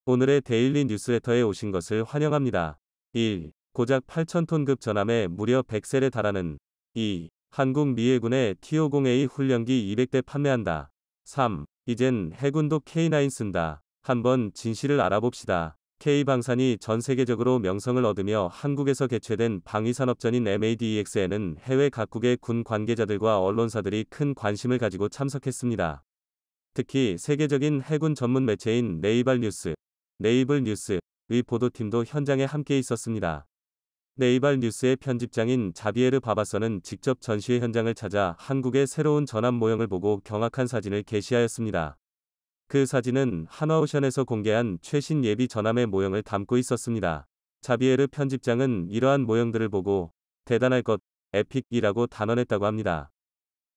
오늘의 데일리 뉴스레터에 오신 것을 환영합니다. 1. 고작 8,000톤급 전함에 무려 100셀에 달하는 2. 한국 미 해군의 T-50A 훈련기 200대 판매한다. 3. 이젠 해군도 K9 쓴다. 한번 진실을 알아봅시다. K방산이 전 세계적으로 명성을 얻으며 한국에서 개최된 방위산업전인 MADEX에는 해외 각국의 군 관계자들과 언론사들이 큰 관심을 가지고 참석했습니다. 특히 세계적인 해군 전문 매체인 네이벌 뉴스의 보도팀도 현장에 함께 있었습니다. 네이벌 뉴스의 편집장인 자비에르 바바서는 직접 전시회 현장을 찾아 한국의 새로운 전함 모형을 보고 경악한 사진을 게시하였습니다. 그 사진은 한화오션에서 공개한 최신 예비 전함의 모형을 담고 있었습니다. 자비에르 편집장은 이러한 모형들을 보고 대단할 것, 에픽이라고 단언했다고 합니다.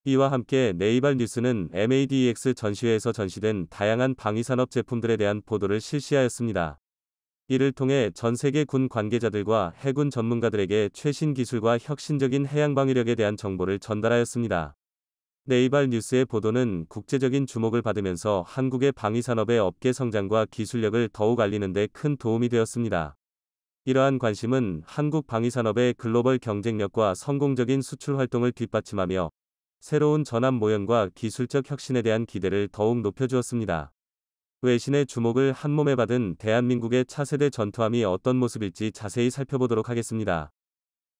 이와 함께 네이벌 뉴스는 MADEX 전시회에서 전시된 다양한 방위산업 제품들에 대한 보도를 실시하였습니다. 이를 통해 전 세계 군 관계자들과 해군 전문가들에게 최신 기술과 혁신적인 해양 방위력에 대한 정보를 전달하였습니다. 네이벌 뉴스의 보도는 국제적인 주목을 받으면서 한국의 방위산업의 업계 성장과 기술력을 더욱 알리는 데 큰 도움이 되었습니다. 이러한 관심은 한국 방위산업의 글로벌 경쟁력과 성공적인 수출 활동을 뒷받침하며 새로운 전함 모형과 기술적 혁신에 대한 기대를 더욱 높여주었습니다. 외신의 주목을 한몸에 받은 대한민국의 차세대 전투함이 어떤 모습일지 자세히 살펴보도록 하겠습니다.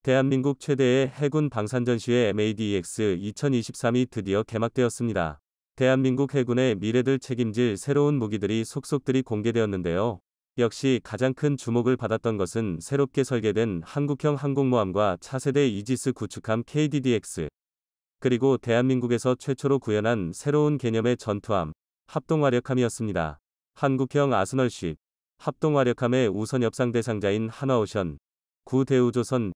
대한민국 최대의 해군 방산전시회 MADEX 2023이 드디어 개막되었습니다. 대한민국 해군의 미래를 책임질 새로운 무기들이 속속들이 공개되었는데요. 역시 가장 큰 주목을 받았던 것은 새롭게 설계된 한국형 항공모함과 차세대 이지스 구축함 KDDX, 그리고 대한민국에서 최초로 구현한 새로운 개념의 전투함, 합동화력함이었습니다. 한국형 아스널쉽, 합동화력함의 우선 협상 대상자인 한화오션, 구대우조선,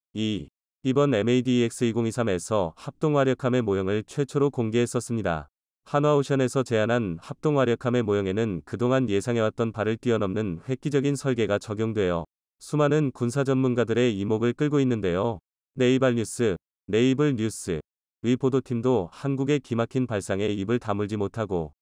이번 MADEX 2023에서 합동화력함의 모형을 최초로 공개했었습니다. 한화오션에서 제안한 합동화력함의 모형에는 그동안 예상해왔던 바를 뛰어넘는 획기적인 설계가 적용되어 수많은 군사 전문가들의 이목을 끌고 있는데요. 네이벌 뉴스 위 보도팀도 한국의 기막힌 발상에 입을 다물지 못하고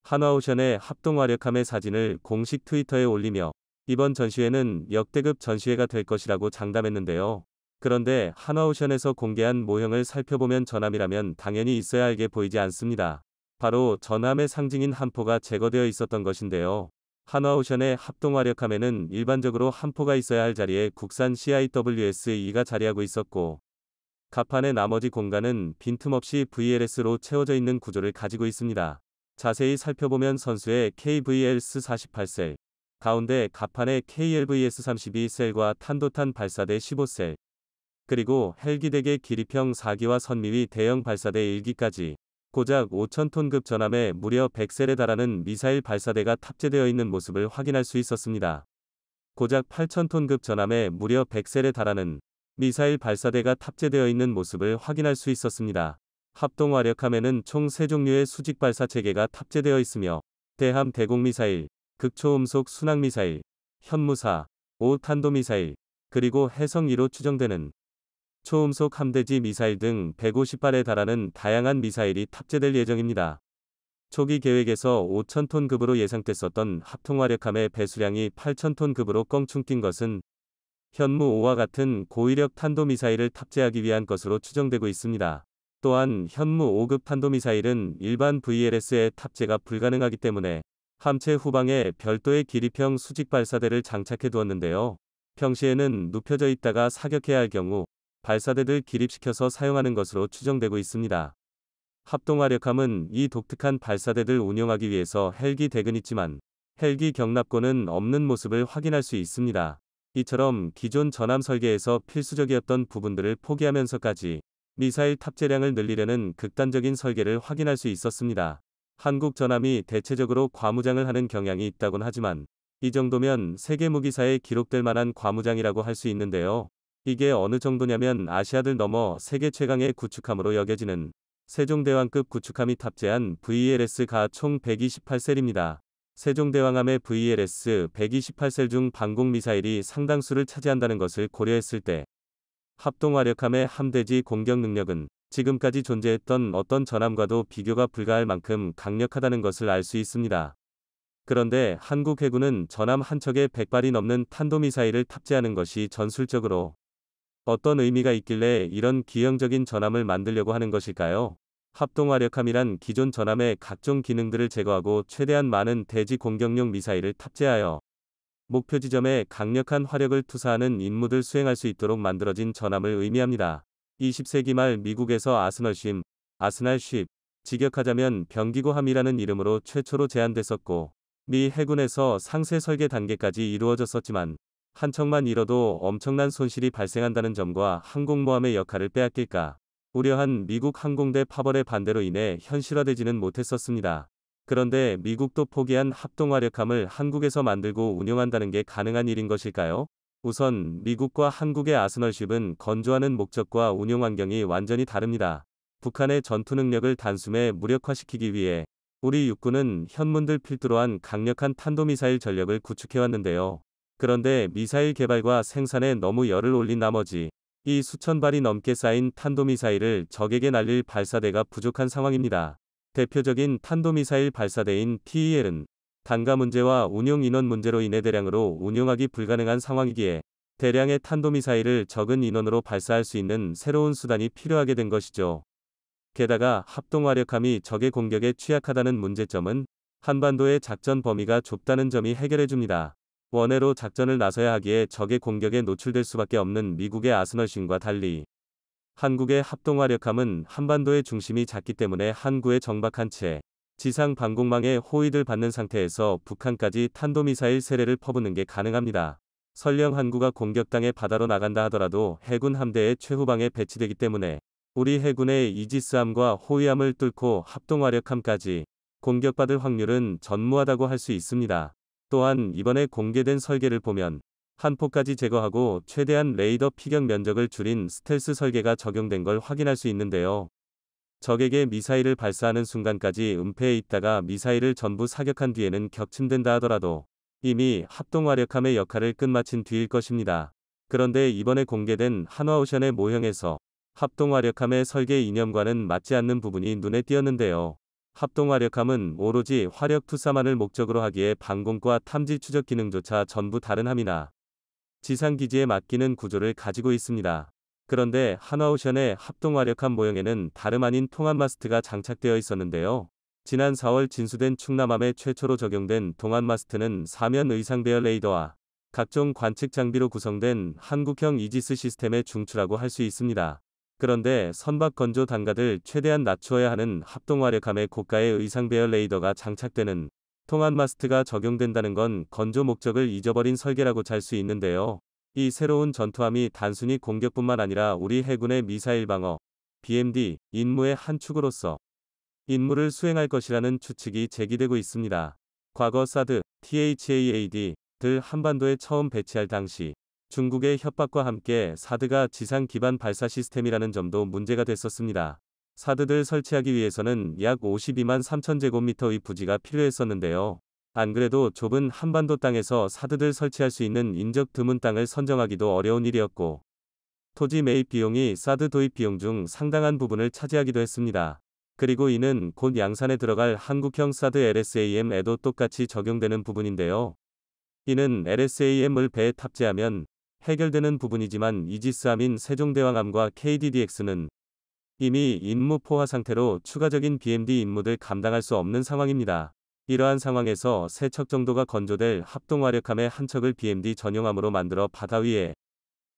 한화오션의 합동화력함의 사진을 공식 트위터에 올리며 이번 전시회는 역대급 전시회가 될 것이라고 장담했는데요. 그런데 한화오션에서 공개한 모형을 살펴보면 전함이라면 당연히 있어야 할 게 보이지 않습니다. 바로 전함의 상징인 함포가 제거되어 있었던 것인데요. 한화오션의 합동화력함에는 일반적으로 함포가 있어야 할 자리에 국산 CIWS-2가 자리하고 있었고, 갑판의 나머지 공간은 빈틈없이 VLS로 채워져 있는 구조를 가지고 있습니다. 자세히 살펴보면 선수의 KVLS48셀, 가운데 갑판의 KLVS32셀과 탄도탄 발사대 15셀, 그리고 헬기대계 기립형 4기와 선미위 대형 발사대 1기까지 고작 5,000톤급 전함에 무려 100셀에 달하는 미사일 발사대가 탑재되어 있는 모습을 확인할 수 있었습니다. 고작 8,000톤급 전함에 무려 100셀에 달하는 미사일 발사대가 탑재되어 있는 모습을 확인할 수 있었습니다. 합동화력함에는 총 3종류의 수직 발사 체계가 탑재되어 있으며 대함 대공미사일, 극초음속 순항미사일, 현무사, 5탄도미사일, 그리고 해성 2로 추정되는 초음속 함대지 미사일 등 150발에 달하는 다양한 미사일이 탑재될 예정입니다. 초기 계획에서 5,000톤급으로 예상됐었던 합동화력함의 배수량이 8,000톤급으로 껑충 뛴 것은 현무5와 같은 고위력 탄도미사일을 탑재하기 위한 것으로 추정되고 있습니다. 또한 현무5급 탄도미사일은 일반 VLS에 탑재가 불가능하기 때문에 함체 후방에 별도의 기립형 수직 발사대를 장착해 두었는데요. 평시에는 눕혀져 있다가 사격해야 할 경우 발사대를 기립시켜서 사용하는 것으로 추정되고 있습니다. 합동화력함은 이 독특한 발사대를 운용하기 위해서 헬기 대근 있지만 헬기 경납고는 없는 모습을 확인할 수 있습니다. 이처럼 기존 전함 설계에서 필수적이었던 부분들을 포기하면서까지 미사일 탑재량을 늘리려는 극단적인 설계를 확인할 수 있었습니다. 한국 전함이 대체적으로 과무장을 하는 경향이 있다곤 하지만 이 정도면 세계 무기사에 기록될 만한 과무장이라고 할 수 있는데요. 이게 어느 정도냐면 아시아를 넘어 세계 최강의 구축함으로 여겨지는 세종대왕급 구축함이 탑재한 VLS가 총 128셀입니다. 세종대왕함의 VLS 128셀 중 방공미사일이 상당수를 차지한다는 것을 고려했을 때 합동화력함의 함대지 공격 능력은 지금까지 존재했던 어떤 전함과도 비교가 불가할 만큼 강력하다는 것을 알 수 있습니다. 그런데 한국 해군은 전함 한 척에 100발이 넘는 탄도미사일을 탑재하는 것이 전술적으로 어떤 의미가 있길래 이런 기형적인 전함을 만들려고 하는 것일까요? 합동화력함이란 기존 전함의 각종 기능들을 제거하고 최대한 많은 대지 공격용 미사일을 탑재하여 목표 지점에 강력한 화력을 투사하는 임무를 수행할 수 있도록 만들어진 전함을 의미합니다. 20세기 말 미국에서 아스날쉽, 직역하자면 병기고함이라는 이름으로 최초로 제안됐었고, 미 해군에서 상세 설계 단계까지 이루어졌었지만, 한 척만 잃어도 엄청난 손실이 발생한다는 점과 항공모함의 역할을 빼앗길까 우려한 미국 항공대 파벌의 반대로 인해 현실화되지는 못했었습니다. 그런데 미국도 포기한 합동화력함을 한국에서 만들고 운용한다는 게 가능한 일인 것일까요? 우선 미국과 한국의 아스널쉽은 건조하는 목적과 운용 환경이 완전히 다릅니다. 북한의 전투 능력을 단숨에 무력화시키기 위해 우리 육군은 현문들 필두로 한 강력한 탄도미사일 전력을 구축해왔는데요. 그런데 미사일 개발과 생산에 너무 열을 올린 나머지 이 수천 발이 넘게 쌓인 탄도미사일을 적에게 날릴 발사대가 부족한 상황입니다. 대표적인 탄도미사일 발사대인 TEL은 단가 문제와 운용 인원 문제로 인해 대량으로 운용하기 불가능한 상황이기에 대량의 탄도미사일을 적은 인원으로 발사할 수 있는 새로운 수단이 필요하게 된 것이죠. 게다가 합동화력함이 적의 공격에 취약하다는 문제점은 한반도의 작전 범위가 좁다는 점이 해결해줍니다. 원해로 작전을 나서야 하기에 적의 공격에 노출될 수밖에 없는 미국의 아스널쉽과 달리 한국의 합동화력함은 한반도의 중심이 작기 때문에 항구에 정박한 채 지상 방공망에 호위를 받는 상태에서 북한까지 탄도미사일 세례를 퍼붓는 게 가능합니다. 설령 항구가 공격당해 바다로 나간다 하더라도 해군 함대의 최후방에 배치되기 때문에 우리 해군의 이지스함과 호위함을 뚫고 합동화력함까지 공격받을 확률은 전무하다고 할 수 있습니다. 또한 이번에 공개된 설계를 보면 한 포까지 제거하고 최대한 레이더 피격 면적을 줄인 스텔스 설계가 적용된 걸 확인할 수 있는데요. 적에게 미사일을 발사하는 순간까지 은폐해 있다가 미사일을 전부 사격한 뒤에는 격침된다 하더라도 이미 합동화력함의 역할을 끝마친 뒤일 것입니다. 그런데 이번에 공개된 한화오션의 모형에서 합동화력함의 설계 이념과는 맞지 않는 부분이 눈에 띄었는데요. 합동화력함은 오로지 화력 투사만을 목적으로 하기에 방공과 탐지 추적 기능조차 전부 다른 함이나 지상기지에 맡기는 구조를 가지고 있습니다. 그런데 한화오션의 합동화력함 모형에는 다름 아닌 통합 마스트가 장착되어 있었는데요. 지난 4월 진수된 충남함에 최초로 적용된 동안 마스트는 사면 의상 배열 레이더와 각종 관측 장비로 구성된 한국형 이지스 시스템의 중추라고 할 수 있습니다. 그런데 선박 건조 단가를 최대한 낮추어야 하는 합동화력함의 고가의 의상 배열 레이더가 장착되는 통합 마스트가 적용된다는 건 건조 목적을 잊어버린 설계라고 잘 수 있는데요. 이 새로운 전투함이 단순히 공격뿐만 아니라 우리 해군의 미사일 방어, BMD, 임무의 한 축으로서 임무를 수행할 것이라는 추측이 제기되고 있습니다. 과거 사드, THAAD 들 한반도에 처음 배치할 당시 중국의 협박과 함께 사드가 지상 기반 발사 시스템이라는 점도 문제가 됐었습니다. 사드들 설치하기 위해서는 약 52만 3천 제곱미터의 부지가 필요했었는데요. 안 그래도 좁은 한반도 땅에서 사드들 설치할 수 있는 인적 드문 땅을 선정하기도 어려운 일이었고, 토지 매입 비용이 사드 도입 비용 중 상당한 부분을 차지하기도 했습니다. 그리고 이는 곧 양산에 들어갈 한국형 사드 LSAM에도 똑같이 적용되는 부분인데요. 이는 LSAM을 배에 탑재하면 해결되는 부분이지만 이지스함인 세종대왕함과 KDDX는 이미 임무 포화 상태로 추가적인 BMD 임무를 감당할 수 없는 상황입니다. 이러한 상황에서 3척 정도가 건조될 합동화력함의 한 척을 BMD 전용함으로 만들어 바다 위에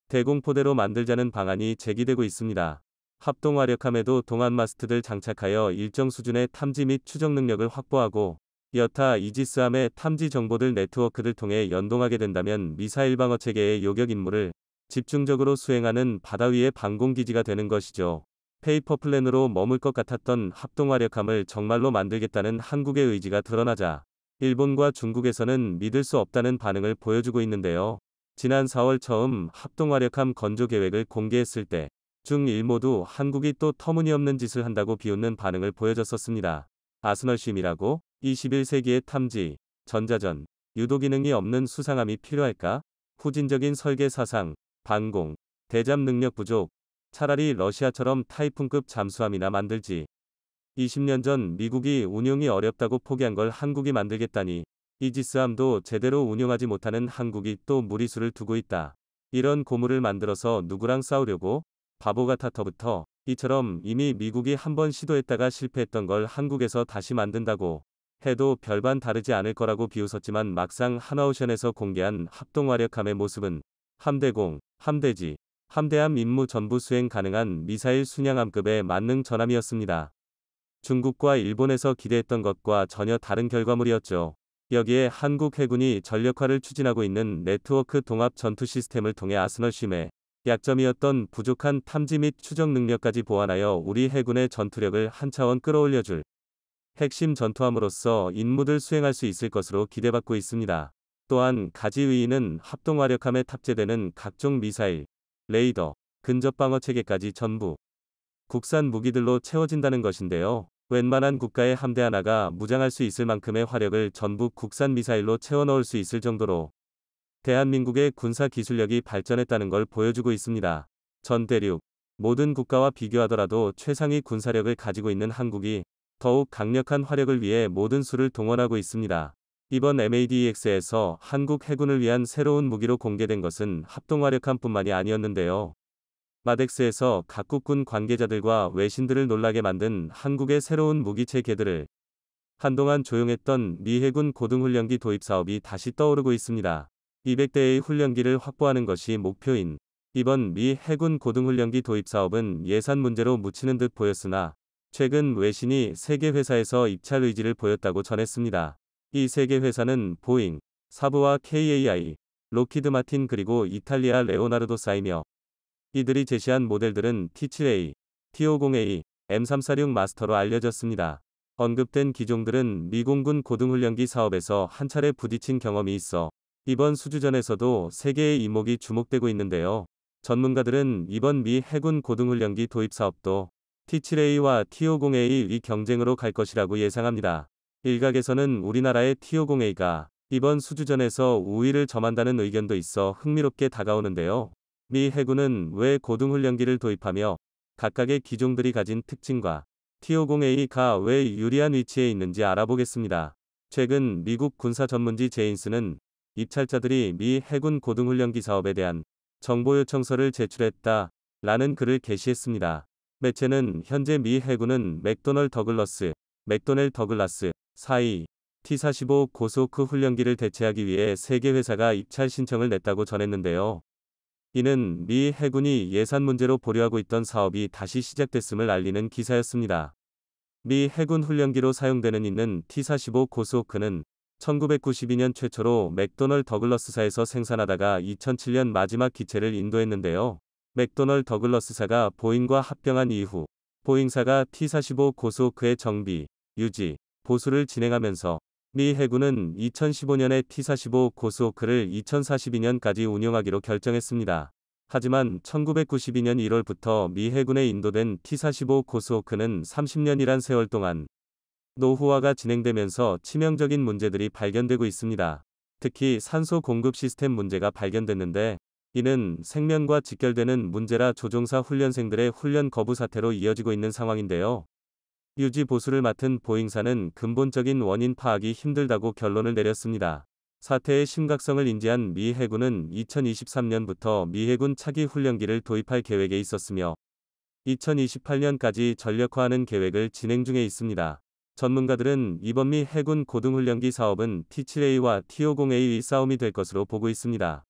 대공포대로 만들자는 방안이 제기되고 있습니다. 합동화력함에도 동안 마스트들 장착하여 일정 수준의 탐지 및 추적 능력을 확보하고 여타 이지스함의 탐지 정보들 네트워크를 통해 연동하게 된다면 미사일 방어 체계의 요격 임무를 집중적으로 수행하는 바다 위의 방공기지가 되는 것이죠. 페이퍼 플랜으로 머물 것 같았던 합동화력함을 정말로 만들겠다는 한국의 의지가 드러나자 일본과 중국에서는 믿을 수 없다는 반응을 보여주고 있는데요. 지난 4월 처음 합동화력함 건조 계획을 공개했을 때 중일 모두 한국이 또 터무니없는 짓을 한다고 비웃는 반응을 보여줬었습니다. 아스널심이라고? 21세기의 탐지, 전자전, 유도 기능이 없는 수상함이 필요할까? 후진적인 설계 사상, 반공, 대잠 능력 부족, 차라리 러시아처럼 타이푼급 잠수함이나 만들지. 20년 전 미국이 운용이 어렵다고 포기한 걸 한국이 만들겠다니 이지스함도 제대로 운용하지 못하는 한국이 또 무리수를 두고 있다. 이런 고물을 만들어서 누구랑 싸우려고? 바보 같아터부터. 이처럼 이미 미국이 한번 시도했다가 실패했던 걸 한국에서 다시 만든다고 해도 별반 다르지 않을 거라고 비웃었지만 막상 하나오션에서 공개한 합동화력함의 모습은 함대공, 함대지, 함대함 임무 전부 수행 가능한 미사일 순양함급의 만능 전함이었습니다. 중국과 일본에서 기대했던 것과 전혀 다른 결과물이었죠. 여기에 한국 해군이 전력화를 추진하고 있는 네트워크 동합 전투 시스템을 통해 아스널심의 약점이었던 부족한 탐지 및 추적 능력까지 보완하여 우리 해군의 전투력을 한 차원 끌어올려줄 핵심 전투함으로서 임무를 수행할 수 있을 것으로 기대받고 있습니다. 또한 가지의의는 합동화력함에 탑재되는 각종 미사일, 레이더, 근접방어 체계까지 전부 국산 무기들로 채워진다는 것인데요. 웬만한 국가의 함대 하나가 무장할 수 있을 만큼의 화력을 전부 국산 미사일로 채워 넣을 수 있을 정도로 대한민국의 군사 기술력이 발전했다는 걸 보여주고 있습니다. 전 대륙 모든 국가와 비교하더라도 최상위 군사력을 가지고 있는 한국이 더욱 강력한 화력을 위해 모든 수를 동원하고 있습니다. 이번 MADEX에서 한국 해군을 위한 새로운 무기로 공개된 것은 합동화력함뿐만이 아니었는데요. 마덱스에서 각국 군 관계자들과 외신들을 놀라게 만든 한국의 새로운 무기체계들을 한동안 조용했던 미 해군 고등훈련기 도입 사업이 다시 떠오르고 있습니다. 200대의 훈련기를 확보하는 것이 목표인 이번 미 해군 고등훈련기 도입 사업은 예산 문제로 묻히는 듯 보였으나 최근 외신이 세 개 회사에서 입찰 의지를 보였다고 전했습니다. 이 세 개 회사는 보잉, 사브와 KAI, 로키드 마틴 그리고 이탈리아 레오나르도사이며 이들이 제시한 모델들은 T7A, T50A, M346 마스터로 알려졌습니다. 언급된 기종들은 미 공군 고등훈련기 사업에서 한 차례 부딪힌 경험이 있어 이번 수주전에서도 세 개의 이목이 주목되고 있는데요. 전문가들은 이번 미 해군 고등훈련기 도입 사업도 T7A와 T50A의 경쟁으로 갈 것이라고 예상합니다. 일각에서는 우리나라의 T50A가 이번 수주전에서 우위를 점한다는 의견도 있어 흥미롭게 다가오는데요. 미 해군은 왜 고등훈련기를 도입하며 각각의 기종들이 가진 특징과 T50A가 왜 유리한 위치에 있는지 알아보겠습니다. 최근 미국 군사 전문지 제인스는 입찰자들이 미 해군 고등훈련기 사업에 대한 정보 요청서를 제출했다 라는 글을 게시했습니다. 매체는 현재 미 해군은 맥도널 더글라스 4위 T-45 고스호크 훈련기를 대체하기 위해 3개 회사가 입찰 신청을 냈다고 전했는데요. 이는 미 해군이 예산 문제로 보류하고 있던 사업이 다시 시작됐음을 알리는 기사였습니다. 미 해군 훈련기로 사용되는 있는 T-45 고스호크는 1992년 최초로 맥도널 더글러스사에서 생산하다가 2007년 마지막 기체를 인도했는데요. 맥도널 더글러스사가 보잉과 합병한 이후 보잉사가 T-45 고스호크의 정비, 유지, 보수를 진행하면서 미 해군은 2015년에 T-45 고스호크를 2042년까지 운용하기로 결정했습니다. 하지만 1992년 1월부터 미 해군에 인도된 T-45 고스호크는 30년이란 세월 동안 노후화가 진행되면서 치명적인 문제들이 발견되고 있습니다. 특히 산소 공급 시스템 문제가 발견됐는데 이는 생명과 직결되는 문제라 조종사 훈련생들의 훈련 거부 사태로 이어지고 있는 상황인데요. 유지 보수를 맡은 보잉사는 근본적인 원인 파악이 힘들다고 결론을 내렸습니다. 사태의 심각성을 인지한 미 해군은 2023년부터 미 해군 차기 훈련기를 도입할 계획에 있었으며 2028년까지 전력화하는 계획을 진행 중에 있습니다. 전문가들은 이번 미 해군 고등훈련기 사업은 T7A와 T50A의 싸움이 될 것으로 보고 있습니다.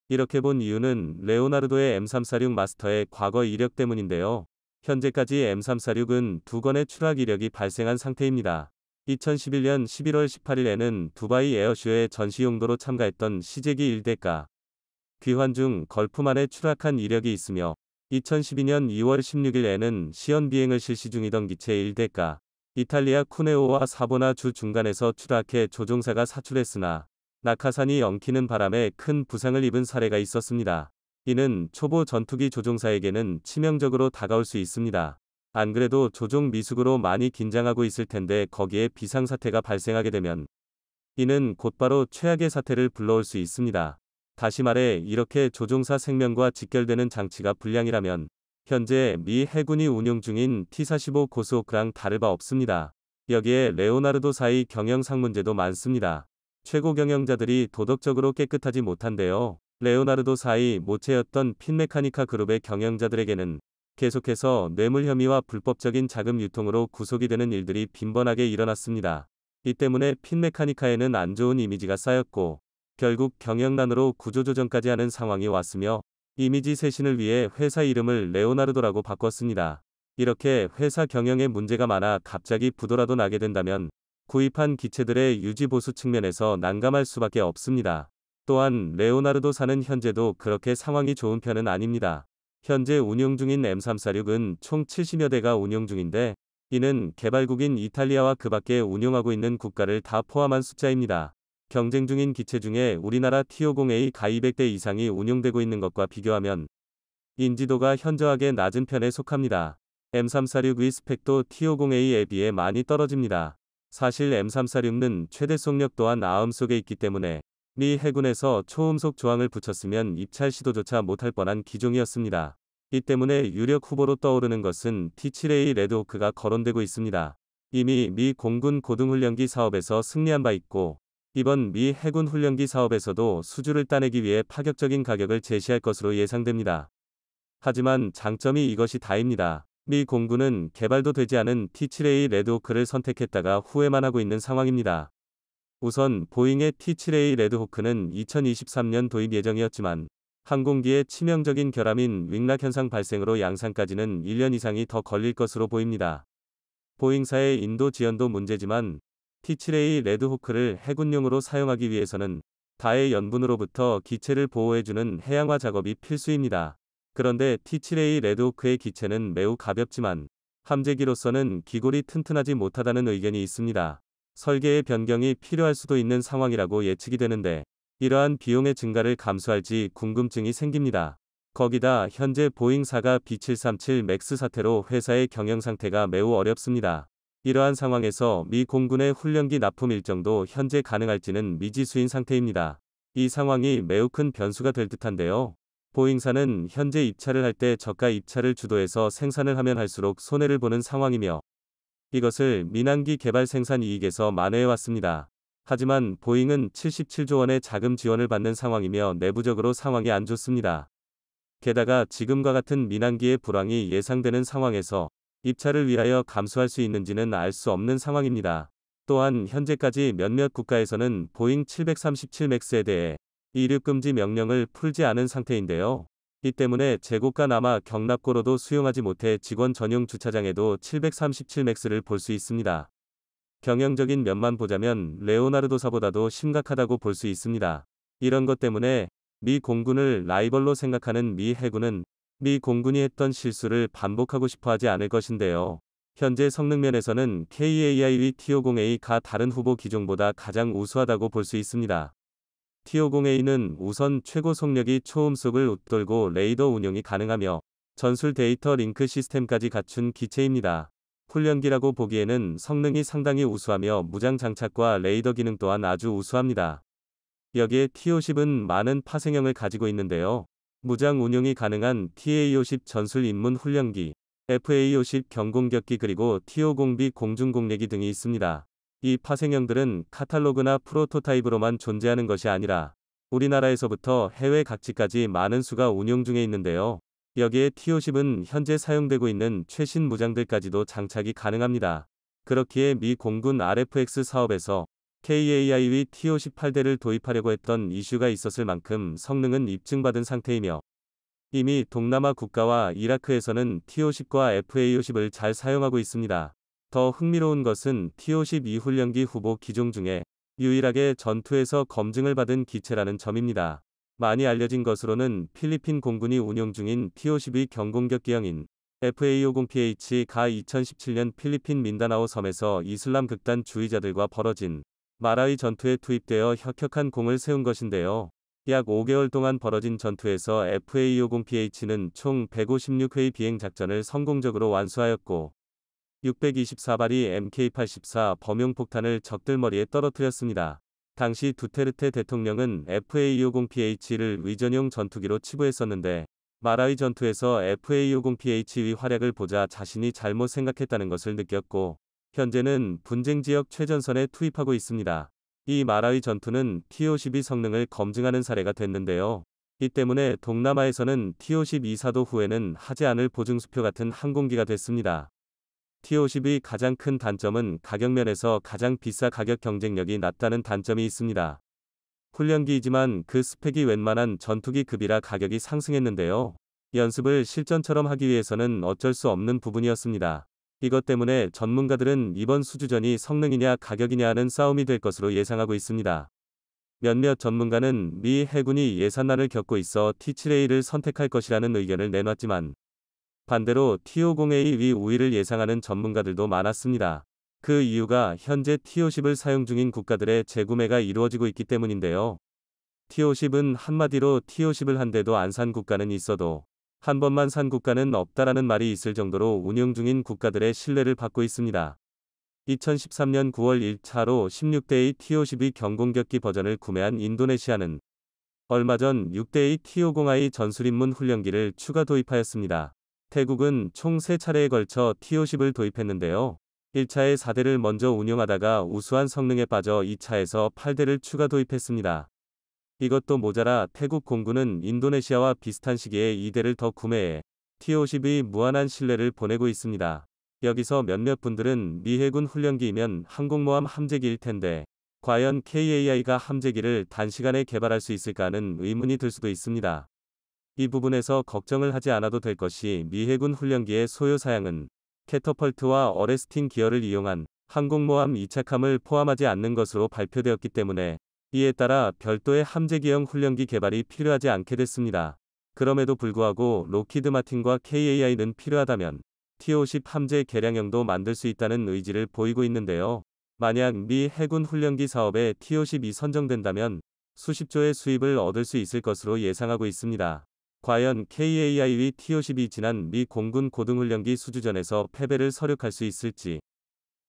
이렇게 본 이유는 레오나르도의 M346 마스터의 과거 이력 때문인데요. 현재까지 M346은 2건의 추락 이력이 발생한 상태입니다. 2011년 11월 18일에는 두바이 에어쇼에 전시 용도로 참가했던 시제기 1대가 귀환 중 걸프만에 추락한 이력이 있으며 2012년 2월 16일에는 시연 비행을 실시 중이던 기체 1대가 이탈리아 쿠네오와 사보나 주 중간에서 추락해 조종사가 사출했으나 낙하산이 엉키는 바람에 큰 부상을 입은 사례가 있었습니다. 이는 초보 전투기 조종사에게는 치명적으로 다가올 수 있습니다. 안 그래도 조종 미숙으로 많이 긴장하고 있을 텐데 거기에 비상사태가 발생하게 되면 이는 곧바로 최악의 사태를 불러올 수 있습니다. 다시 말해 이렇게 조종사 생명과 직결되는 장치가 불량이라면 현재 미 해군이 운용 중인 T-45 고스호크랑 다를 바 없습니다. 여기에 레오나르도사의 경영상 문제도 많습니다. 최고 경영자들이 도덕적으로 깨끗하지 못한데요. 레오나르도 사이 모체였던 핀메카니카 그룹의 경영자들에게는 계속해서 뇌물 혐의와 불법적인 자금 유통으로 구속이 되는 일들이 빈번하게 일어났습니다. 이 때문에 핀메카니카에는 안 좋은 이미지가 쌓였고 결국 경영난으로 구조조정까지 하는 상황이 왔으며 이미지 쇄신을 위해 회사 이름을 레오나르도라고 바꿨습니다. 이렇게 회사 경영에 문제가 많아 갑자기 부도라도 나게 된다면 구입한 기체들의 유지 보수 측면에서 난감할 수밖에 없습니다. 또한 레오나르도사는 현재도 그렇게 상황이 좋은 편은 아닙니다. 현재 운용 중인 M346은 총 70여 대가 운용 중인데 이는 개발국인 이탈리아와 그 밖에 운용하고 있는 국가를 다 포함한 숫자입니다. 경쟁 중인 기체 중에 우리나라 T50A 가 200대 이상이 운용되고 있는 것과 비교하면 인지도가 현저하게 낮은 편에 속합니다. M346의 스펙도 T50A에 비해 많이 떨어집니다. 사실 M346는 최대 속력 또한 아음속에 있기 때문에 미 해군에서 초음속 조항을 붙였으면 입찰 시도조차 못할 뻔한 기종이었습니다. 이 때문에 유력 후보로 떠오르는 것은 T7A 레드호크가 거론되고 있습니다. 이미 미 공군 고등훈련기 사업에서 승리한 바 있고 이번 미 해군 훈련기 사업에서도 수주를 따내기 위해 파격적인 가격을 제시할 것으로 예상됩니다. 하지만 장점이 이것이 다입니다. 미 공군은 개발도 되지 않은 T7A 레드호크를 선택했다가 후회만 하고 있는 상황입니다. 우선 보잉의 T7A 레드호크는 2023년 도입 예정이었지만 항공기의 치명적인 결함인 윙락 현상 발생으로 양산까지는 1년 이상이 더 걸릴 것으로 보입니다. 보잉사의 인도 지연도 문제지만 T7A 레드호크를 해군용으로 사용하기 위해서는 다의 연분으로부터 기체를 보호해주는 해양화 작업이 필수입니다. 그런데 T7A 레드호크의 기체는 매우 가볍지만 함재기로서는 기골이 튼튼하지 못하다는 의견이 있습니다. 설계의 변경이 필요할 수도 있는 상황이라고 예측이 되는데 이러한 비용의 증가를 감수할지 궁금증이 생깁니다. 거기다 현재 보잉사가 B737 맥스 사태로 회사의 경영 상태가 매우 어렵습니다. 이러한 상황에서 미 공군의 훈련기 납품 일정도 현재 가능할지는 미지수인 상태입니다. 이 상황이 매우 큰 변수가 될 듯한데요. 보잉사는 현재 입찰을 할 때 저가 입찰을 주도해서 생산을 하면 할수록 손해를 보는 상황이며 이것을 민항기 개발 생산 이익에서 만회해왔습니다. 하지만 보잉은 77조 원의 자금 지원을 받는 상황이며 내부적으로 상황이 안 좋습니다. 게다가 지금과 같은 민항기의 불황이 예상되는 상황에서 입찰을 위하여 감수할 수 있는지는 알 수 없는 상황입니다. 또한 현재까지 몇몇 국가에서는 보잉 737 맥스에 대해 이륙 금지 명령을 풀지 않은 상태인데요. 이 때문에 제고가 남아 경납고로도 수용하지 못해 직원 전용 주차장에도 737 맥스를 볼 수 있습니다. 경영적인 면만 보자면 레오나르도사보다도 심각하다고 볼 수 있습니다. 이런 것 때문에 미 공군을 라이벌로 생각하는 미 해군은 미 공군이 했던 실수를 반복하고 싶어 하지 않을 것인데요. 현재 성능면에서는 KAI의 T50A가 다른 후보 기종보다 가장 우수하다고 볼 수 있습니다. T50A는 우선 최고 속력이 초음속을 웃돌고 레이더 운용이 가능하며 전술 데이터 링크 시스템까지 갖춘 기체입니다. 훈련기라고 보기에는 성능이 상당히 우수하며 무장 장착과 레이더 기능 또한 아주 우수합니다. 여기에 T50은 많은 파생형을 가지고 있는데요. 무장 운용이 가능한 TA50 전술 입문 훈련기, FA50 경공격기 그리고 T50B 공중공례기 등이 있습니다. 이 파생형들은 카탈로그나 프로토타입으로만 존재하는 것이 아니라 우리나라에서부터 해외 각지까지 많은 수가 운용 중에 있는데요. 여기에 T50은 현재 사용되고 있는 최신 무장들까지도 장착이 가능합니다. 그렇기에 미 공군 RFX 사업에서 KAI의 T58대를 도입하려고 했던 이슈가 있었을 만큼 성능은 입증받은 상태이며 이미 동남아 국가와 이라크에서는 T50과 FA50을 잘 사용하고 있습니다. 더 흥미로운 것은 T52 훈련기 후보 기종 중에 유일하게 전투에서 검증을 받은 기체라는 점입니다. 많이 알려진 것으로는 필리핀 공군이 운용 중인 T52 경공격기형인 FA50PH가 2017년 필리핀 민다나오 섬에서 이슬람 극단 주의자들과 벌어진 마라위 전투에 투입되어 혁혁한 공을 세운 것인데요. 약 5개월 동안 벌어진 전투에서 FA50PH는 총 156회의 비행 작전을 성공적으로 완수하였고 624발이 MK84 범용폭탄을 적들 머리에 떨어뜨렸습니다. 당시 두테르테 대통령은 FA50PH를 위전용 전투기로 치부했었는데 마라위 전투에서 FA50PH의 활약을 보자 자신이 잘못 생각했다는 것을 느꼈고 현재는 분쟁지역 최전선에 투입하고 있습니다. 이 마라위 전투는 T-52 성능을 검증하는 사례가 됐는데요. 이 때문에 동남아에서는 T-52 사도 후에는 하지 않을 보증수표 같은 항공기가 됐습니다. T-52의 가장 큰 단점은 가격면에서 가장 비싸 가격 경쟁력이 낮다는 단점이 있습니다. 훈련기이지만 그 스펙이 웬만한 전투기 급이라 가격이 상승했는데요. 연습을 실전처럼 하기 위해서는 어쩔 수 없는 부분이었습니다. 이것 때문에 전문가들은 이번 수주전이 성능이냐 가격이냐 하는 싸움이 될 것으로 예상하고 있습니다. 몇몇 전문가는 미 해군이 예산난을 겪고 있어 T-7A를 선택할 것이라는 의견을 내놨지만 반대로 T-50A 위 우위를 예상하는 전문가들도 많았습니다. 그 이유가 현재 T-50을 사용 중인 국가들의 재구매가 이루어지고 있기 때문인데요. T-50은 한마디로 T-50을 한 대도 안 산 국가는 있어도 한 번만 산 국가는 없다라는 말이 있을 정도로 운용 중인 국가들의 신뢰를 받고 있습니다. 2013년 9월 1차로 16대의 T-52 경공격기 버전을 구매한 인도네시아는 얼마 전 6대의 T-50I 전술입문 훈련기를 추가 도입하였습니다. 태국은 총 3차례에 걸쳐 T-50을 도입했는데요. 1차에 4대를 먼저 운용하다가 우수한 성능에 빠져 2차에서 8대를 추가 도입했습니다. 이것도 모자라 태국 공군은 인도네시아와 비슷한 시기에 2대를 더 구매해 T-50의 무한한 신뢰를 보내고 있습니다. 여기서 몇몇 분들은 미 해군 훈련기이면 항공모함 함재기일 텐데 과연 KAI가 함재기를 단시간에 개발할 수 있을까 하는 의문이 들 수도 있습니다. 이 부분에서 걱정을 하지 않아도 될 것이 미 해군 훈련기의 소요 사양은 캐터펄트와 어레스팅 기어를 이용한 항공모함 이착함을 포함하지 않는 것으로 발표되었기 때문에 이에 따라 별도의 함재기형 훈련기 개발이 필요하지 않게 됐습니다. 그럼에도 불구하고 로키드 마틴과 KAI는 필요하다면 T-50 함재 개량형도 만들 수 있다는 의지를 보이고 있는데요. 만약 미 해군 훈련기 사업에 T-50이 선정된다면 수십조의 수입을 얻을 수 있을 것으로 예상하고 있습니다. 과연 KAI의 T-50이 지난 미 공군 고등훈련기 수주전에서 패배를 서력할 수 있을지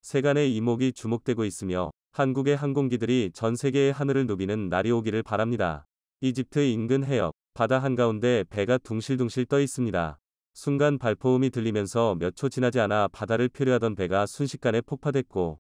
세간의 이목이 주목되고 있으며 한국의 항공기들이 전 세계의 하늘을 누비는 날이 오기를 바랍니다. 이집트 인근 해역, 바다 한가운데 배가 둥실둥실 떠 있습니다. 순간 발포음이 들리면서 몇 초 지나지 않아 바다를 표류하던 배가 순식간에 폭파됐고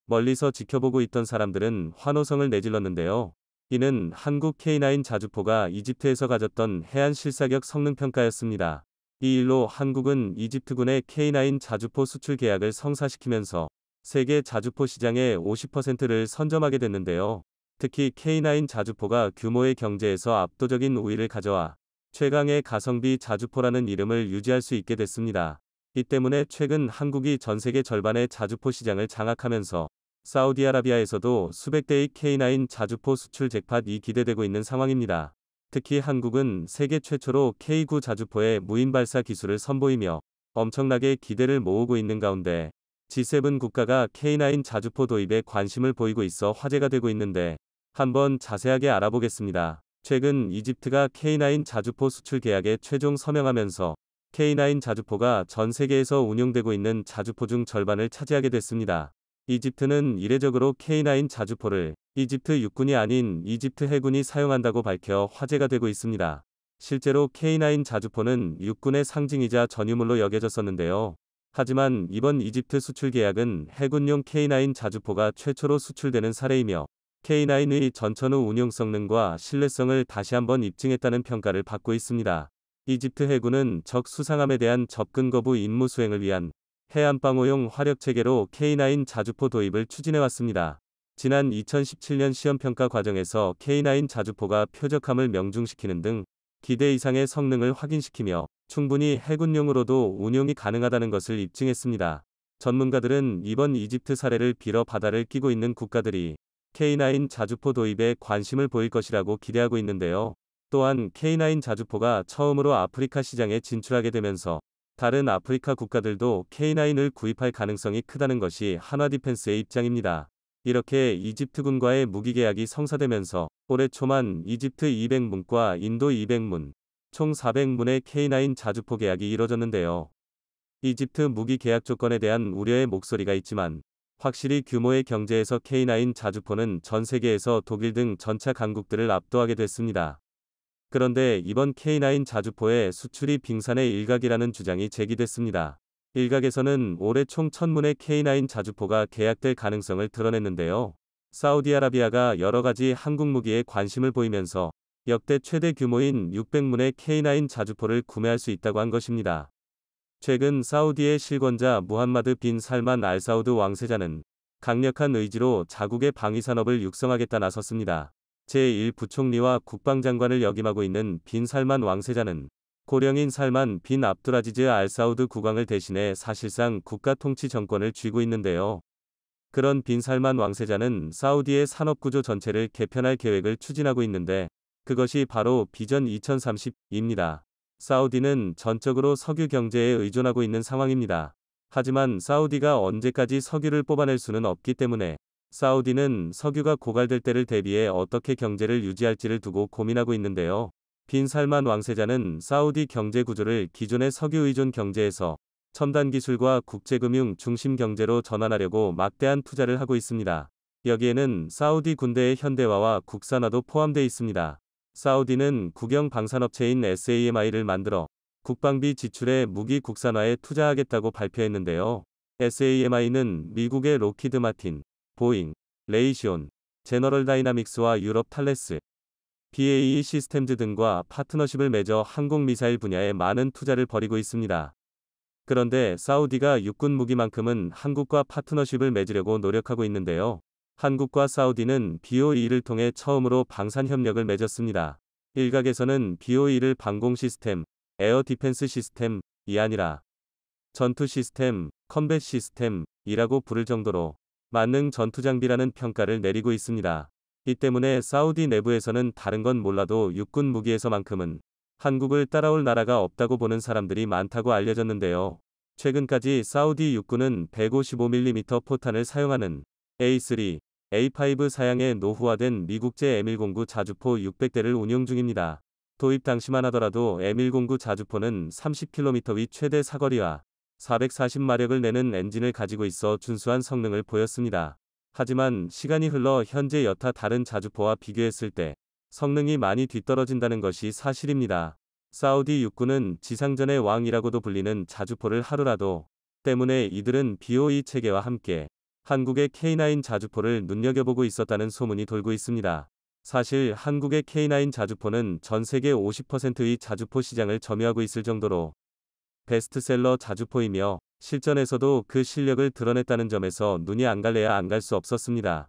멀리서 지켜보고 있던 사람들은 환호성을 내질렀는데요. 이는 한국 K9 자주포가 이집트에서 가졌던 해안 실사격 성능 평가였습니다. 이 일로 한국은 이집트군의 K9 자주포 수출 계약을 성사시키면서 세계 자주포 시장의 50%를 선점하게 됐는데요. 특히 K9 자주포가 규모의 경제에서 압도적인 우위를 가져와 최강의 가성비 자주포라는 이름을 유지할 수 있게 됐습니다. 이 때문에 최근 한국이 전 세계 절반의 자주포 시장을 장악하면서 사우디아라비아에서도 수백 대의 K9 자주포 수출 잭팟이 기대되고 있는 상황입니다. 특히 한국은 세계 최초로 K9 자주포의 무인 발사 기술을 선보이며 엄청나게 기대를 모으고 있는 가운데 G7 국가가 K9 자주포 도입에 관심을 보이고 있어 화제가 되고 있는데 한번 자세하게 알아보겠습니다. 최근 이집트가 K9 자주포 수출 계약에 최종 서명하면서 K9 자주포가 전 세계에서 운용되고 있는 자주포 중 절반을 차지하게 됐습니다. 이집트는 이례적으로 K9 자주포를 이집트 육군이 아닌 이집트 해군이 사용한다고 밝혀 화제가 되고 있습니다. 실제로 K9 자주포는 육군의 상징이자 전유물로 여겨졌었는데요. 하지만 이번 이집트 수출 계약은 해군용 K9 자주포가 최초로 수출되는 사례이며 K9의 전천후 운용 성능과 신뢰성을 다시 한번 입증했다는 평가를 받고 있습니다. 이집트 해군은 적 수상함에 대한 접근 거부 임무 수행을 위한 해안방어용 화력체계로 K9 자주포 도입을 추진해왔습니다. 지난 2017년 시험평가 과정에서 K9 자주포가 표적함을 명중시키는 등 기대 이상의 성능을 확인시키며 충분히 해군용으로도 운용이 가능하다는 것을 입증했습니다. 전문가들은 이번 이집트 사례를 빌어 바다를 끼고 있는 국가들이 K9 자주포 도입에 관심을 보일 것이라고 기대하고 있는데요. 또한 K9 자주포가 처음으로 아프리카 시장에 진출하게 되면서 다른 아프리카 국가들도 K9을 구입할 가능성이 크다는 것이 한화디펜스의 입장입니다. 이렇게 이집트군과의 무기계약이 성사되면서 올해 초만 이집트 200문과 인도 200문, 총 400문의 K9 자주포 계약이 이뤄졌는데요. 이집트 무기 계약 조건에 대한 우려의 목소리가 있지만 확실히 규모의 경제에서 K9 자주포는 전 세계에서 독일 등 전차 강국들을 압도하게 됐습니다. 그런데 이번 K9 자주포의 수출이 빙산의 일각이라는 주장이 제기됐습니다. 일각에서는 올해 총 1000문의 K9 자주포가 계약될 가능성을 드러냈는데요. 사우디아라비아가 여러 가지 한국 무기에 관심을 보이면서 역대 최대 규모인 600문의 K9 자주포를 구매할 수 있다고 한 것입니다. 최근 사우디의 실권자 무함마드 빈 살만 알 사우드 왕세자는 강력한 의지로 자국의 방위산업을 육성하겠다 나섰습니다. 제1부총리와 국방장관을 역임하고 있는 빈 살만 왕세자는 고령인 살만 빈 압두라지즈 알 사우드 국왕을 대신해 사실상 국가 통치 정권을 쥐고 있는데요. 그런 빈 살만 왕세자는 사우디의 산업구조 전체를 개편할 계획을 추진하고 있는데 그것이 바로 비전 2030입니다. 사우디는 전적으로 석유 경제에 의존하고 있는 상황입니다. 하지만 사우디가 언제까지 석유를 뽑아낼 수는 없기 때문에 사우디는 석유가 고갈될 때를 대비해 어떻게 경제를 유지할지를 두고 고민하고 있는데요. 빈 살만 왕세자는 사우디 경제 구조를 기존의 석유 의존 경제에서 첨단 기술과 국제금융 중심 경제로 전환하려고 막대한 투자를 하고 있습니다. 여기에는 사우디 군대의 현대화와 국산화도 포함되어 있습니다. 사우디는 국영 방산업체인 SAMI를 만들어 국방비 지출에 무기 국산화에 투자하겠다고 발표했는데요. SAMI는 미국의 록히드 마틴, 보잉, 레이시온, 제너럴 다이나믹스와 유럽 탈레스, BAE 시스템즈 등과 파트너십을 맺어 항공 미사일 분야에 많은 투자를 벌이고 있습니다. 그런데 사우디가 육군 무기만큼은 한국과 파트너십을 맺으려고 노력하고 있는데요. 한국과 사우디는 BOE를 통해 처음으로 방산 협력을 맺었습니다. 일각에서는 BOE를 방공 시스템, 에어 디펜스 시스템이 아니라 전투 시스템, 컴뱃 시스템이라고 부를 정도로 만능 전투 장비라는 평가를 내리고 있습니다. 이 때문에 사우디 내부에서는 다른 건 몰라도 육군 무기에서만큼은 한국을 따라올 나라가 없다고 보는 사람들이 많다고 알려졌는데요. 최근까지 사우디 육군은 155mm 포탄을 사용하는 A3, A5 사양의 노후화된 미국제 M109 자주포 600대를 운용 중입니다. 도입 당시만 하더라도 M109 자주포는 30km 위 최대 사거리와 440마력을 내는 엔진을 가지고 있어 준수한 성능을 보였습니다. 하지만 시간이 흘러 현재 여타 다른 자주포와 비교했을 때 성능이 많이 뒤떨어진다는 것이 사실입니다. 사우디 육군은 지상전의 왕이라고도 불리는 자주포를 하루라도 때문에 이들은 BOE 체계와 함께 한국의 K9 자주포를 눈여겨보고 있었다는 소문이 돌고 있습니다. 사실 한국의 K9 자주포는 전 세계 50%의 자주포 시장을 점유하고 있을 정도로 베스트셀러 자주포이며 실전에서도 그 실력을 드러냈다는 점에서 눈이 안 갈래야 안 갈 수 없었습니다.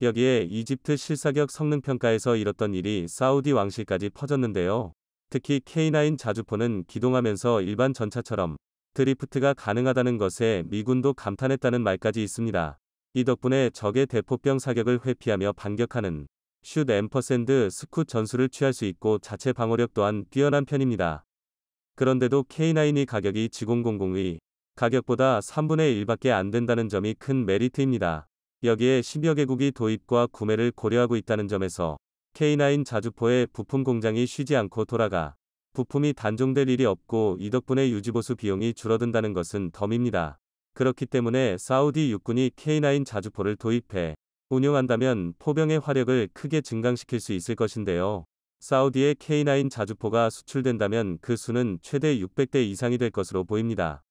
여기에 이집트 실사격 성능평가에서 이뤘던 일이 사우디 왕실까지 퍼졌는데요. 특히 K9 자주포는 기동하면서 일반 전차처럼 드리프트가 가능하다는 것에 미군도 감탄했다는 말까지 있습니다. 이 덕분에 적의 대포병 사격을 회피하며 반격하는 슛 앰퍼샌드 스쿠 전술을 취할 수 있고 자체 방어력 또한 뛰어난 편입니다. 그런데도 K9이 가격이 G000의 가격보다 3분의 1밖에 안 된다는 점이 큰 메리트입니다. 여기에 10여 개국이 도입과 구매를 고려하고 있다는 점에서 K9 자주포의 부품 공장이 쉬지 않고 돌아가 부품이 단종될 일이 없고 이 덕분에 유지보수 비용이 줄어든다는 것은 덤입니다. 그렇기 때문에 사우디 육군이 K9 자주포를 도입해 운용한다면 포병의 화력을 크게 증강시킬 수 있을 것인데요. 사우디의 K9 자주포가 수출된다면 그 수는 최대 600대 이상이 될 것으로 보입니다.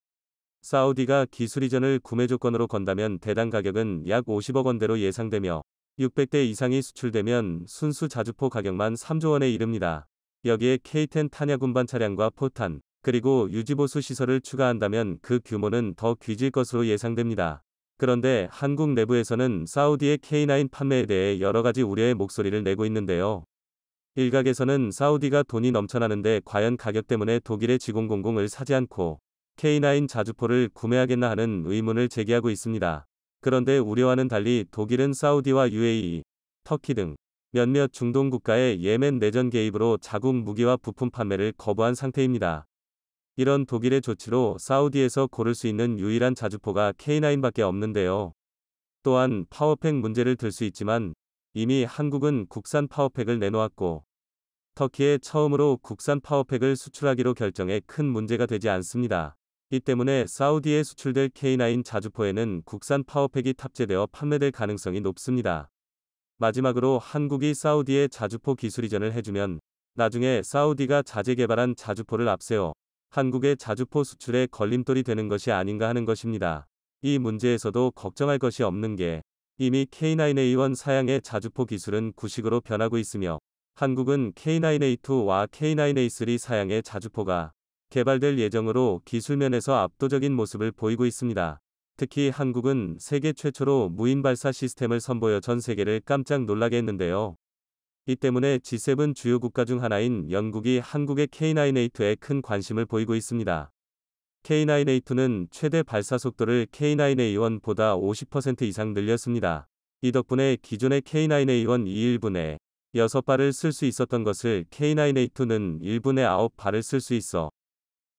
사우디가 기술 이전을 구매 조건으로 건다면 대당 가격은 약 50억 원대로 예상되며 600대 이상이 수출되면 순수 자주포 가격만 3조 원에 이릅니다. 여기에 K10 탄약 운반 차량과 포탄, 그리고 유지보수 시설을 추가한다면 그 규모는 더 귀질 것으로 예상됩니다. 그런데 한국 내부에서는 사우디의 K9 판매에 대해 여러 가지 우려의 목소리를 내고 있는데요. 일각에서는 사우디가 돈이 넘쳐나는데 과연 가격 때문에 독일의 G000을 사지 않고 K9 자주포를 구매하겠나 하는 의문을 제기하고 있습니다. 그런데 우려와는 달리 독일은 사우디와 UAE, 터키 등 몇몇 중동 국가의 예멘 내전 개입으로 자국 무기와 부품 판매를 거부한 상태입니다. 이런 독일의 조치로 사우디에서 고를 수 있는 유일한 자주포가 K9밖에 없는데요. 또한 파워팩 문제를 들 수 있지만 이미 한국은 국산 파워팩을 내놓았고 터키에 처음으로 국산 파워팩을 수출하기로 결정해 큰 문제가 되지 않습니다. 이 때문에 사우디에 수출될 K9 자주포에는 국산 파워팩이 탑재되어 판매될 가능성이 높습니다. 마지막으로 한국이 사우디에 자주포 기술 이전을 해주면 나중에 사우디가 자재 개발한 자주포를 앞세워 한국의 자주포 수출에 걸림돌이 되는 것이 아닌가 하는 것입니다. 이 문제에서도 걱정할 것이 없는 게 이미 K9A1 사양의 자주포 기술은 구식으로 변하고 있으며 한국은 K9A2와 K9A3 사양의 자주포가 개발될 예정으로 기술 면에서 압도적인 모습을 보이고 있습니다. 특히 한국은 세계 최초로 무인 발사 시스템을 선보여 전 세계를 깜짝 놀라게 했는데요. 이 때문에 G7 주요 국가 중 하나인 영국이 한국의 K9A2에 큰 관심을 보이고 있습니다. K9A2는 최대 발사 속도를 K9A1보다 50% 이상 늘렸습니다. 이 덕분에 기존의 K9A1 1분에 6발을 쓸 수 있었던 것을 K9A2는 1분에 9발을 쓸 수 있어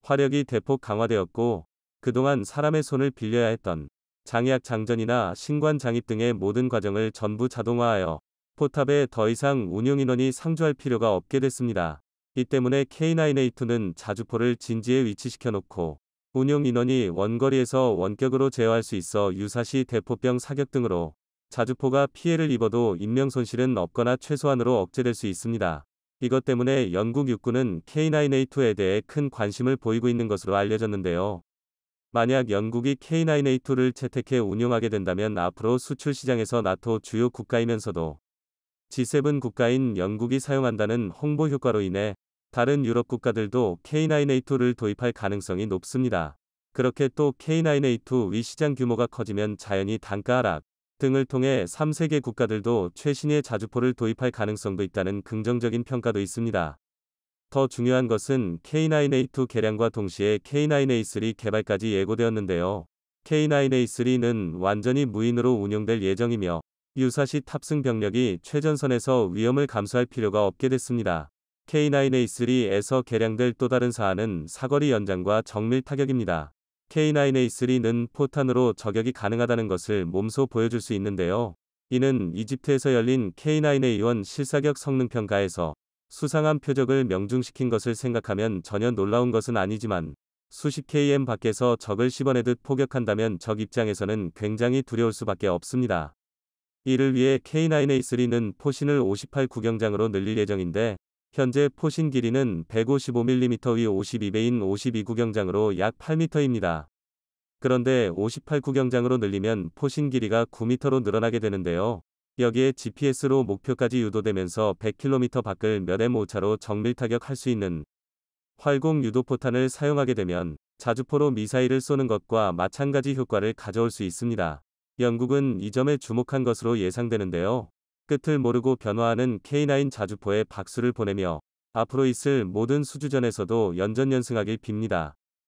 화력이 대폭 강화되었고, 그동안 사람의 손을 빌려야 했던 장약 장전이나 신관 장입 등의 모든 과정을 전부 자동화하여 포탑에 더 이상 운용 인원이 상주할 필요가 없게 됐습니다. 이 때문에 K9A2는 자주포를 진지에 위치시켜 놓고 운용 인원이 원거리에서 원격으로 제어할 수 있어 유사시 대포병 사격 등으로 자주포가 피해를 입어도 인명 손실은 없거나 최소한으로 억제될 수 있습니다. 이것 때문에 영국 육군은 K9A2에 대해 큰 관심을 보이고 있는 것으로 알려졌는데요. 만약 영국이 K9A2를 채택해 운용하게 된다면 앞으로 수출 시장에서 나토 주요 국가이면서도 G7 국가인 영국이 사용한다는 홍보 효과로 인해 다른 유럽 국가들도 K9A2를 도입할 가능성이 높습니다. 그렇게 또 K9A2 위 시장 규모가 커지면 자연히 단가 하락 등을 통해 3세계 국가들도 최신의 자주포를 도입할 가능성도 있다는 긍정적인 평가도 있습니다. 더 중요한 것은 K9A2 개량과 동시에 K9A3 개발까지 예고되었는데요. K9A3는 완전히 무인으로 운용될 예정이며 유사시 탑승 병력이 최전선에서 위험을 감수할 필요가 없게 됐습니다. K9A3에서 개량될 또 다른 사안은 사거리 연장과 정밀 타격입니다. K9A3는 포탄으로 저격이 가능하다는 것을 몸소 보여줄 수 있는데요. 이는 이집트에서 열린 K9A1 실사격 성능 평가에서 수상한 표적을 명중시킨 것을 생각하면 전혀 놀라운 것은 아니지만 수십 km 밖에서 적을 씹어내듯 포격한다면 적 입장에서는 굉장히 두려울 수밖에 없습니다. 이를 위해 K9A3는 포신을 58 구경장으로 늘릴 예정인데 현재 포신 길이는 155mm 위 52배인 52 구경장으로 약 8m입니다. 그런데 58 구경장으로 늘리면 포신 길이가 9m로 늘어나게 되는데요. 여기에 GPS로 목표까지 유도되면서 100km 밖을 몇 M 오차로 정밀 타격할 수 있는 활공 유도포탄을 사용하게 되면 자주포로 미사일을 쏘는 것과 마찬가지 효과를 가져올 수 있습니다. 영국은 이 점에 주목한 것으로 예상되는데요. 끝을 모르고 변화하는 K9 자주포에 박수를 보내며 앞으로 있을 모든 수주전에서도 연전연승하길 빕니다.